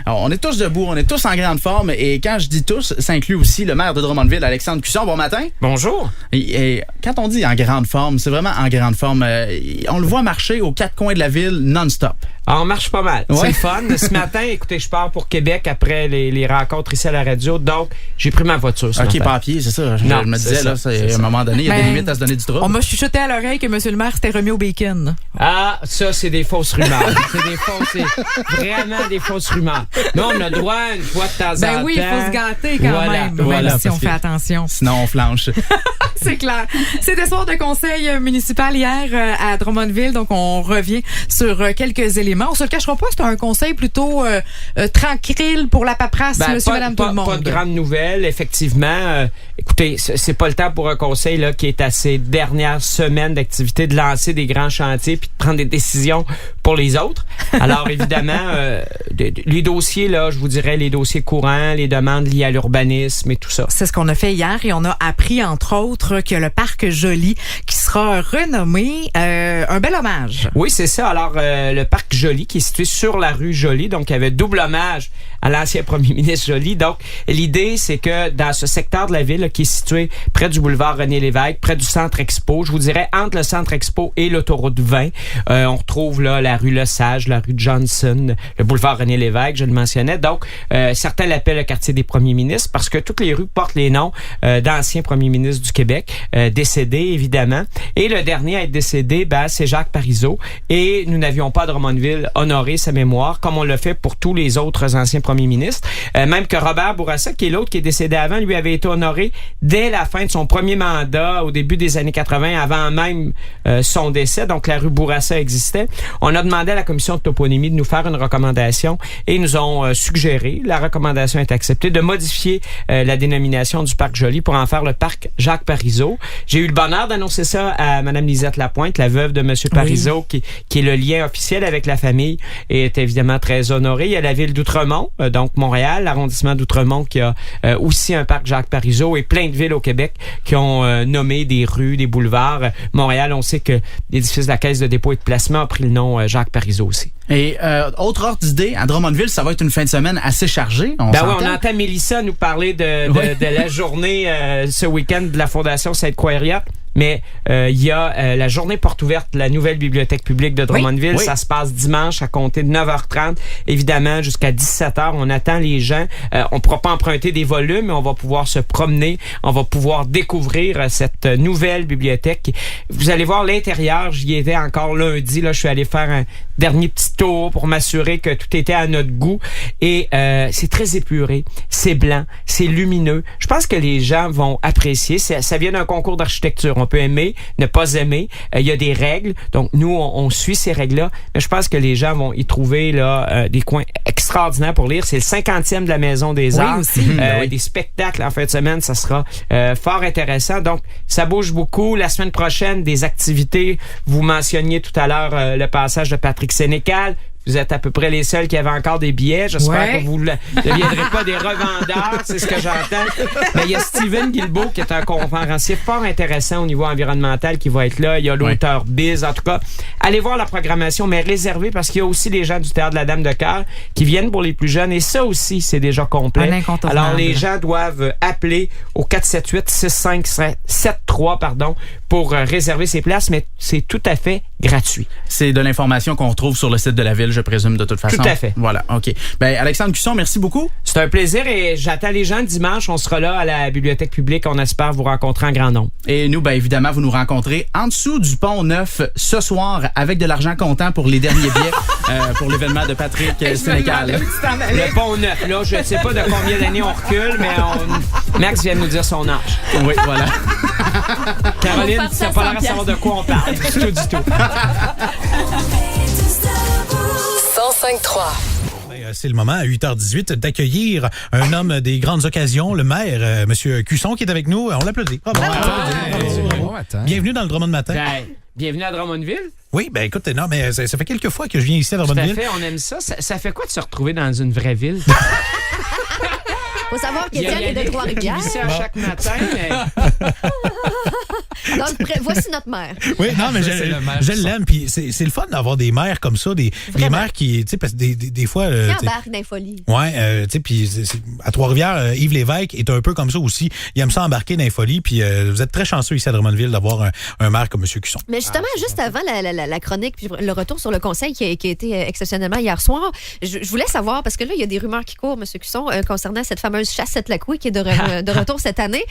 Alors, on est tous debout, on est tous en grande forme. Et quand je dis tous, ça inclut aussi le maire de Drummondville, Alexandre Cusson. Bon matin. Bonjour. Et quand on dit en grande forme, c'est vraiment en grande forme. On le voit marcher aux quatre coins de la ville non-stop. On marche pas mal. Ouais. C'est le fun. Ce matin, écoutez, je pars pour Québec après les rencontres ici à la radio. Donc, j'ai pris ma voiture ce matin. Pas à pied, c'est ça. Je me disais, là, à un moment donné, il y a des limites à se donner du trouble. On m'a chuchoté à l'oreille que M. le maire s'était remis au bacon. Ah, ça, c'est des fausses rumeurs. c'est vraiment des fausses rumeurs. Mais on a le droit une fois de temps en temps. Ben oui, il faut se gâter quand même si on fait attention. Sinon, on flanche. C'est clair. C'était soir de conseil municipal hier à Drummondville. Donc, on revient sur quelques éléments. On se le cachera pas, c'est un conseil plutôt tranquille pour la paperasse, monsieur, madame, tout le monde. Pas de grandes nouvelles, effectivement. Écoutez, c'est pas le temps pour un conseil là qui est à ses dernières semaines d'activité de lancer des grands chantiers puis de prendre des décisions pour les autres. Alors, évidemment, les dossiers, là, je vous dirais, les dossiers courants, les demandes liées à l'urbanisme et tout ça. C'est ce qu'on a fait hier et on a appris, entre autres, que le parc Joly qui sera renommé, un bel hommage. Oui, c'est ça. Alors, le parc Joly qui est situé sur la rue Joly, donc il y avait double hommage à l'ancien premier ministre Joly. Donc, l'idée, c'est que dans ce secteur de la ville là, qui est situé près du boulevard René-Lévesque, près du Centre Expo, je vous dirais entre le Centre Expo et l'autoroute 20, on retrouve là la rue Lesage, la rue Johnson, le boulevard René-Lévesque, je le mentionnais. Donc, certains l'appellent le quartier des premiers ministres parce que toutes les rues portent les noms d'anciens premiers ministres du Québec, décédés évidemment. Et le dernier à être décédé, c'est Jacques Parizeau. Et nous n'avions pas à Drummondville honoré sa mémoire comme on l'a fait pour tous les autres anciens premiers ministres. Même que Robert Bourassa, qui est l'autre qui est décédé avant, lui avait été honoré dès la fin de son premier mandat, au début des années 80, avant même son décès. Donc, la rue Bourassa existait. On a demandé à la commission de toponymie de nous faire une recommandation et ils nous ont suggéré, la recommandation est acceptée, de modifier la dénomination du parc Joly pour en faire le parc Jacques Parizeau. J'ai eu le bonheur d'annoncer ça à Mme Lisette Lapointe, la veuve de M. Parizeau, qui est le lien officiel avec la famille et est évidemment très honorée. Il y a la ville d'Outremont, donc Montréal, l'arrondissement d'Outremont qui a aussi un parc Jacques Parizeau et plein de villes au Québec qui ont nommé des rues, des boulevards. Montréal, on sait que l'édifice de la Caisse de dépôt et de placement a pris le nom Jacques Parizeau aussi. Et autre ordre d'idée, à Drummondville, ça va être une fin de semaine assez chargée. On entend Mélissa nous parler de la journée ce week-end de la Fondation Sainte-Croix-Ériat. Mais il y a la journée porte ouverte de la nouvelle bibliothèque publique de Drummondville. Oui. Ça se passe dimanche à compter de 9h30. Évidemment, jusqu'à 17h, on attend les gens. On ne pourra pas emprunter des volumes, mais on va pouvoir se promener. On va pouvoir découvrir cette nouvelle bibliothèque. Vous allez voir l'intérieur. J'y étais encore lundi. Là, je suis allé faire un dernier petit tour pour m'assurer que tout était à notre goût. Et c'est très épuré. C'est blanc. C'est lumineux. Je pense que les gens vont apprécier. Ça vient d'un concours d'architecture. On peut aimer, ne pas aimer. Il y a des règles. Donc, nous, on suit ces règles-là. Mais je pense que les gens vont y trouver là des coins extraordinaires pour lire. C'est le 50e de la Maison des Arts. Aussi. Des spectacles en fin de semaine. Ça sera fort intéressant. Donc, ça bouge beaucoup. La semaine prochaine, des activités. Vous mentionniez tout à l'heure le passage de Patrick Sénécal. Vous êtes à peu près les seuls qui avaient encore des billets. J'espère que vous ne deviendrez pas des revendeurs, c'est ce que j'entends. Mais il y a Steven Guilbeault qui est un conférencier fort intéressant au niveau environnemental qui va être là. Il y a l'auteur Biz. En tout cas, allez voir la programmation, mais réservez parce qu'il y a aussi les gens du Théâtre de la Dame de Cœur qui viennent pour les plus jeunes et ça aussi, c'est déjà complet. Alors, les gens doivent appeler au 478-6573 pour réserver ses places, mais c'est tout à fait gratuit. C'est de l'information qu'on retrouve sur le site de la ville, je présume, de toute façon. Tout à fait. Voilà, OK. Alexandre Cusson, merci beaucoup. C'est un plaisir et j'attends les gens dimanche. On sera là à la bibliothèque publique. On espère vous rencontrer en grand nombre. Et nous, évidemment, vous nous rencontrez en dessous du Pont Neuf ce soir avec de l'argent comptant pour les derniers billets pour l'événement de Patrick Sénécal. Le Pont Neuf, là, je ne sais pas de combien d'années on recule, mais Max vient de nous dire son âge. Oui, voilà. Caroline, tu n'as pas l'air de savoir de quoi on parle. Du tout. 105.3. C'est le moment, à 8h18, d'accueillir un homme des grandes occasions, le maire, M. Cusson, qui est avec nous. On l'applaudit. Bravo. Bon matin. Bienvenue dans le Drummond Matin. Bienvenue à Drummondville. Oui, écoute, non, mais ça fait quelques fois que je viens ici à Drummondville. Tout à fait, on aime ça. Ça fait quoi de se retrouver dans une vraie ville? Faut savoir qu'Étienne est de Trois-Rivières. Ici à chaque matin, mais... Donc, voici notre maire. Oui, non, mais c'est le maire, je ça. l'aime. Puis c'est le fun d'avoir des maires comme ça, des maires qui, tu sais, parce que des fois. Il tu sais, embarque dans les folies. ouais, tu sais, puis à Trois-Rivières, Yves Lévesque est un peu comme ça aussi. Il aime ça embarquer dans les folies. Puis vous êtes très chanceux ici à Drummondville d'avoir un maire comme M. Cusson. Mais justement, juste avant la chronique, puis le retour sur le conseil qui a été exceptionnellement hier soir, je voulais savoir, parce que là, il y a des rumeurs qui courent, M. Cusson, concernant cette fameuse chassette Lacoué qui est de retour cette année.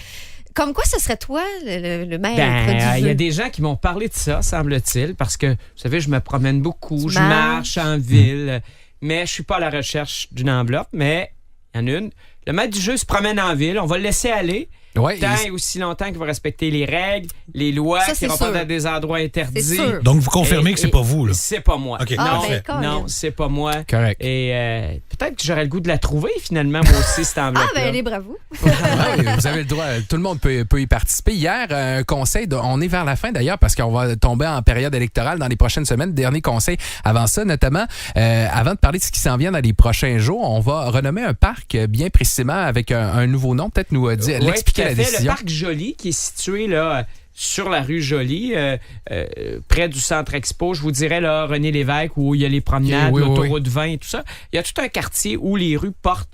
Comme quoi, ce serait toi, le maire il y a des gens qui m'ont parlé de ça, semble-t-il, parce que, vous savez, je me promène beaucoup, Tu je marche en ville, mais je suis pas à la recherche d'une enveloppe, mais il y en a une. Le maître du jeu se promène en ville, on va le laisser aller. Ouais, Tant et aussi longtemps qu'il va respecter les règles, les lois, Ça, qu'il c'est ne va pas sûr. dans des endroits interdits. C'est sûr. Donc, vous confirmez que c'est pas vous, là? C'est pas moi. OK. Non, Parfait. non, c'est pas moi. Correct. Et peut-être que j'aurais le goût de la trouver, finalement, moi aussi, cette enveloppe-là. bravo. Oui, vous avez le droit. Tout le monde peut y participer. Hier, un conseil, on est vers la fin d'ailleurs parce qu'on va tomber en période électorale dans les prochaines semaines. Dernier conseil avant ça, notamment, avant de parler de ce qui s'en vient dans les prochains jours, on va renommer un parc bien précisément avec un nouveau nom. Peut-être nous l'expliquer la décision. Le parc Joly, qui est situé là sur la rue Joly, près du Centre Expo, je vous dirais là, René Lévesque, où il y a les promenades, l'autoroute 20 et tout ça. Il y a tout un quartier où les rues portent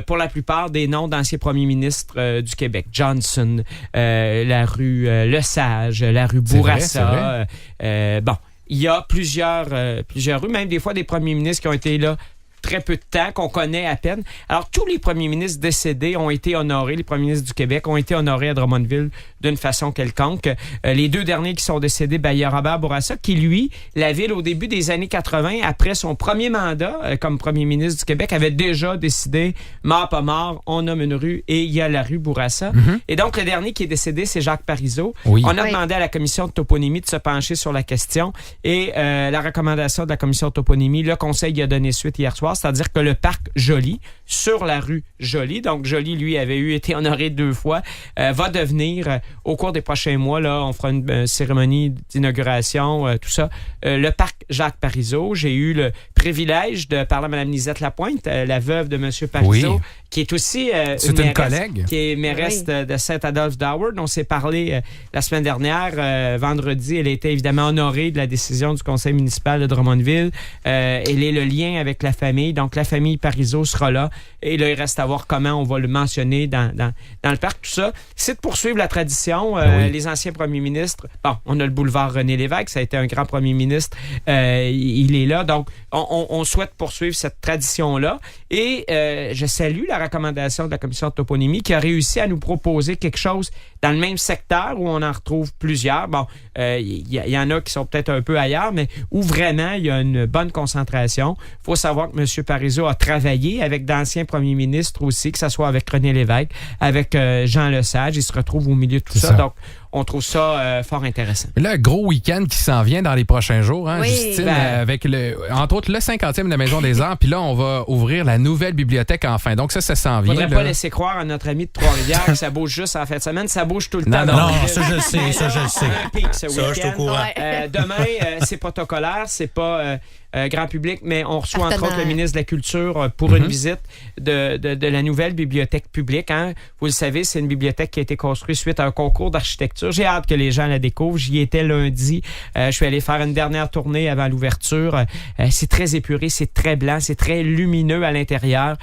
pour la plupart des noms d'anciens premiers ministres du Québec. Johnson, la rue Le Sage, la rue Bourassa. Bon, il y a plusieurs rues, même des fois des premiers ministres qui ont été là très peu de temps, qu'on connaît à peine. Alors, tous les premiers ministres décédés ont été honorés, les premiers ministres du Québec ont été honorés à Drummondville d'une façon quelconque. Les deux derniers qui sont décédés, il y a Robert Bourassa, qui, lui, la ville, au début des années 80, après son premier mandat comme premier ministre du Québec, avait déjà décidé, mort pas mort, on nomme une rue et il y a la rue Bourassa. Et donc, le dernier qui est décédé, c'est Jacques Parizeau. Oui. On a demandé à la commission de toponymie de se pencher sur la question et la recommandation de la commission de toponymie, le conseil y a donné suite hier soir, c'est-à-dire que le parc Joly, sur la rue Joly, donc Joly, lui, avait été honoré 2 fois, va devenir, au cours des prochains mois, là, on fera une cérémonie d'inauguration, tout ça, le parc Jacques Parizeau. J'ai eu le privilège de parler à Mme Lisette Lapointe, la veuve de M. Parizeau, qui est aussi c'est une collègue. Qui est mairesse de Saint-Adolphe-d'Howard. On s'est parlé la semaine dernière, vendredi. Elle a été évidemment honorée de la décision du conseil municipal de Drummondville. Elle est le lien avec la famille. Donc, la famille Parizeau sera là. Et là, il reste à voir comment on va le mentionner dans le parc. Tout ça, c'est de poursuivre la tradition. Les anciens premiers ministres, bon, on a le boulevard René Lévesque, ça a été un grand premier ministre. Il est là. Donc, on souhaite poursuivre cette tradition-là. Et je salue la recommandation de la commission de toponymie qui a réussi à nous proposer quelque chose dans le même secteur où on en retrouve plusieurs. Bon, il y en a qui sont peut-être un peu ailleurs, mais où vraiment il y a une bonne concentration. Il faut savoir que M. Parizeau a travaillé avec d'anciens premiers ministres aussi, que ce soit avec René Lévesque, avec Jean Lesage. Il se retrouve au milieu de tout ça. Donc, on trouve ça fort intéressant. Là, gros week-end qui s'en vient dans les prochains jours, hein, Oui. Justine, avec entre autres le 50e de la Maison des Arts, puis là, on va ouvrir la nouvelle bibliothèque enfin. Donc ça s'en vient. Faudrait là. pas laisser croire à notre ami de Trois-Rivières que ça bouge juste en fin de semaine. Ça bouge tout le temps. Non, ça je le sais, ça je le sais. Un pic ce Ça, je suis au week-end. courant. Demain, c'est protocolaire, c'est pas grand public, mais on reçoit entre autres le Partenaire. ministre de la Culture pour une visite de la nouvelle bibliothèque publique. Hein. Vous le savez, c'est une bibliothèque qui a été construite suite à un concours d'architecture. J'ai hâte que les gens la découvrent. J'y étais lundi. Je suis allé faire une dernière tournée avant l'ouverture. C'est très épuré, c'est très blanc, c'est très lumineux à l'intérieur.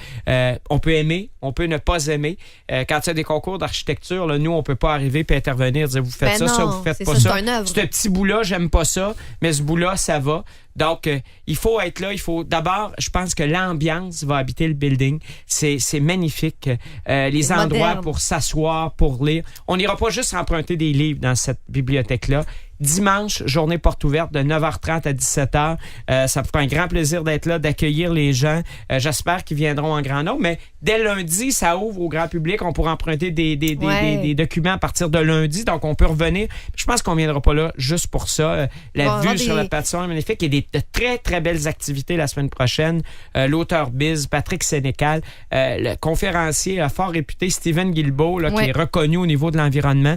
On peut aimer, on peut ne pas aimer. Quand il y a des concours d'architecture, là, nous, on peut pas arriver et intervenir, dire vous faites Ben ça, non, vous faites c'est pas ça, ça. c'est une œuvre. Ce petit bout-là, j'aime pas ça, mais ce bout-là, ça va. Donc, il faut être là. Il faut d'abord, je pense que l'ambiance va habiter le building. C'est magnifique. Les C'est endroits moderne. pour s'asseoir, pour lire. On n'ira pas juste emprunter des livres dans cette bibliothèque-là. Dimanche, journée porte ouverte de 9h30 à 17h. Ça me fera un grand plaisir d'être là, d'accueillir les gens. J'espère qu'ils viendront en grand nombre. Mais dès lundi, ça ouvre au grand public. On pourra emprunter des documents à partir de lundi. Donc, on peut revenir. Je pense qu'on ne viendra pas là juste pour ça. La vue sur la patinoire est magnifique. Il y a de très, très belles activités la semaine prochaine. L'auteur Biz, Patrick Sénécal, le conférencier fort réputé Stephen Guilbeault, là, qui est reconnu au niveau de l'environnement.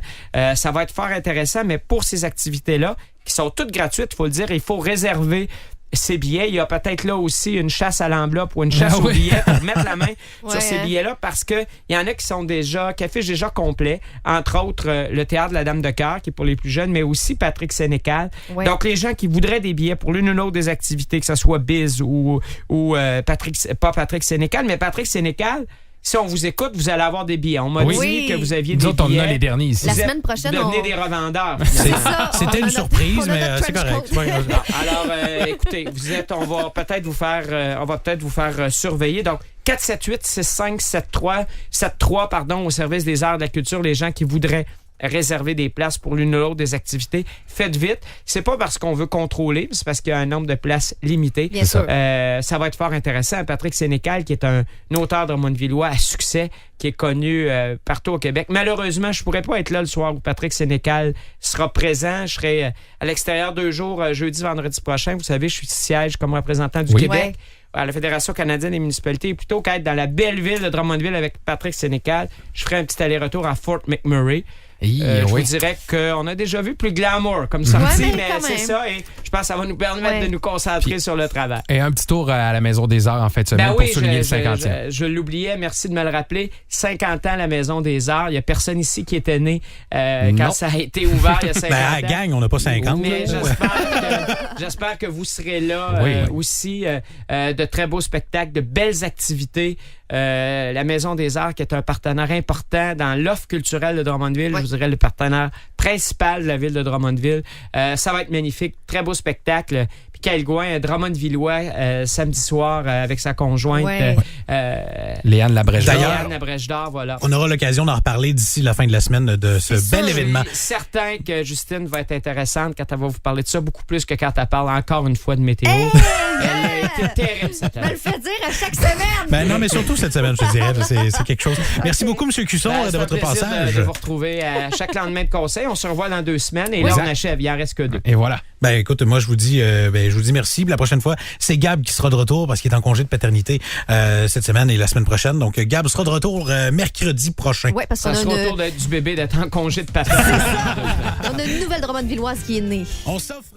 Ça va être fort intéressant, mais pour ces activités-là, qui sont toutes gratuites, il faut le dire, il faut réserver ces billets. Il y a peut-être là aussi une chasse à l'enveloppe ou une chasse aux billets pour mettre la main sur ces billets-là parce qu'il y en a qui affichent déjà complet. Entre autres, le Théâtre de la Dame de Cœur, qui est pour les plus jeunes, mais aussi Patrick Sénécal. Ouais. Donc, les gens qui voudraient des billets pour l'une ou l'autre des activités, que ce soit Biz ou pas Patrick Sénécal, mais Patrick Sénécal, si on vous écoute, vous allez avoir des billets. On m'a dit que vous aviez des billets. Nous autres, on a les derniers ici. La semaine prochaine, vous devenez des revendeurs. C'était une surprise, mais c'est correct. Alors, écoutez, on va peut-être vous faire surveiller. Donc, 478-6573 au service des arts de la culture, les gens qui voudraient réserver des places pour l'une ou l'autre des activités. Faites vite. C'est pas parce qu'on veut contrôler, c'est parce qu'il y a un nombre de places limité. Bien sûr. Ça va être fort intéressant. Patrick Sénécal, qui est un auteur drummondvillois à succès, qui est connu partout au Québec. Malheureusement, je pourrais pas être là le soir où Patrick Sénécal sera présent. Je serai à l'extérieur 2 jours, jeudi, vendredi prochain. Vous savez, je suis siège comme représentant du Québec à la Fédération canadienne des municipalités. Et plutôt qu'être dans la belle ville de Drummondville avec Patrick Sénécal, je ferai un petit aller-retour à Fort McMurray. Je vous dirais qu'on a déjà vu plus glamour comme sortie, mais c'est ça. Et je pense que ça va nous permettre de nous concentrer sur le travail. Et un petit tour à la Maison des Arts en fin de semaine pour souligner le 50e. Je l'oubliais, merci de me le rappeler. 50 ans, la Maison des Arts. Il n'y a personne ici qui était né quand ça a été ouvert il y a 50 ans. À la gang, on n'a pas 50. Mais j'espère que vous serez là aussi. De très beaux spectacles, de belles activités. La Maison des Arts, qui est un partenaire important dans l'offre culturelle de Drummondville. Je vous dirais le partenaire principal de la ville de Drummondville. Ça va être magnifique. Très beau spectacle. Puis Kyle Gouin, Drummondvillois, samedi soir avec sa conjointe Léane Labrèche d'Or. Léane Labrèche d'Or, voilà. On aura l'occasion d'en reparler d'ici la fin de la semaine de ce bel événement. Je suis certain que Justine va être intéressante quand elle va vous parler de ça, beaucoup plus que quand elle parle encore une fois de météo. Elle a été terrible cette année. Me le fait dire à chaque semaine. Ben non, mais surtout cette semaine, je te dirais. C'est quelque chose. Merci beaucoup, M. Cusson, de votre passage. De vous retrouver à chaque lendemain de conseil. On se revoit dans 2 semaines et là, on achève. Il en reste que 2. Et voilà. Ben écoute, moi je vous dis merci. Puis la prochaine fois, c'est Gab qui sera de retour parce qu'il est en congé de paternité cette semaine et la semaine prochaine. Donc Gab sera de retour mercredi prochain. Oui, parce qu'on a retour du bébé d'être en congé de paternité. On a une nouvelle Drummondvilloise qui est née. On s'offre